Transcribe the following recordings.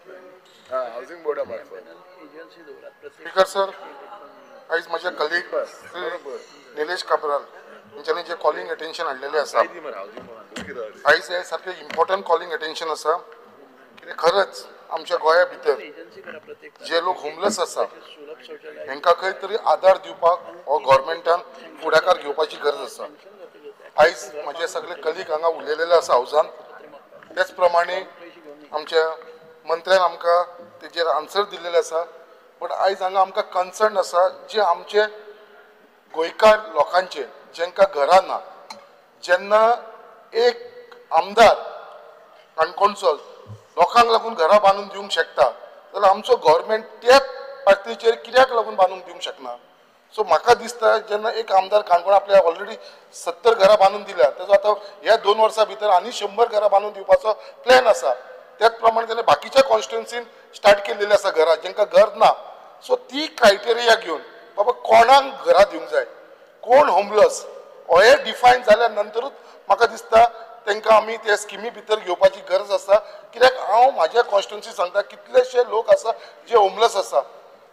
Housing बोर्डा मार्फत. Speaker sir, आयज माझे कलीग निलेश काब्राल यांच्यानी जे कॉलिंग अटेन्शन हाडलेले आसा आयज हे सारखे इम्पॉर्टंट कॉलिंग अटेन्शन आसा कित्याक खरंच आमच्या गोंया भितर जे लोक होमलेस आसा हांकां खंय तरी आदार दिवपाक हो गव्हर्मेंटान फुडाकार घेवपाची गरज आसा. आयज माझे सगळे कलीग हांगा उलयलेले आसा हावजान, त्याच प्रमाणे आमच्या मंत्र्यान आमकां तेजेर आन्सर दिलेले आसा. बट आयज हांगा आमकां कन्सर्न आसा जे आमचे गोंयकार लोकांचे जेंकां घरां ना, जेन्ना एक आमदार काणकोणचो लोकांक लागून घरां बांदून दिवंक शकता जाल्यार आमचो गव्हर्मेंट त्याच पातळीचेर कित्याक लागून बांदून दिवंक शकना. सो म्हाका दिसता जेन्ना एक आमदार काणकोण आपल्या ऑलरेडी 70 घरां बांदून दिल्या, तेजो आतां ह्या 2 वर्सां भितर आनी 100 घरां बांदून दिवपाचो प्लॅन आसा. त्याच प्रमाणे ताणें बाकीच्या कॉन्स्टिट्युन्सीन स्टार्ट केल्लेली आसा घरां जेंकां घर ना. सो ती क्रायटेरिया घेवन बाबा कोणाक घरां दिवंक जाय, कोण होमलेस हे डिफायन जाल्या नंतरूच म्हाका दिसता तांकां आमी त्या स्किमी भितर घेवपाची गरज आसा. कित्याक हांव म्हाज्या कॉन्स्टिट्युन्सी सांगता कितलेशे लोक आसा जे होमलेस आसा.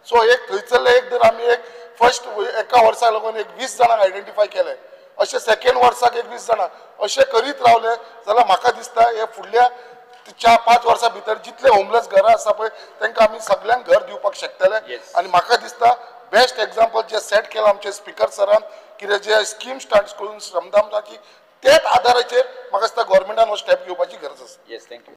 सो एक थंयसरले एक जर आमी एक फर्स्ट एका वर्साक लागून एक 20 जाणांक आयडेंटिफाय केले, अशें सेकंड वर्साक एक 20 जाणां अशें करीत रावले जाल्यार म्हाका दिसता हे फुडल्या 4-5 वर्सां भितर जितले होमलेस घरां आसा पळय तांकां आमी सगळ्यांक घर दिवपाक शकतले. आनी म्हाका दिसता बेस्ट एक्झाम्पल जे सेट केला आमचे स्पीकर सरान, कितें जे स्कीम स्टार्ट करून श्रमदानाची त्याच आदाराचेर म्हाका दिसता गव्हर्मेंटान हो स्टेप घेवपाची गरज आसा. Yes, thank you.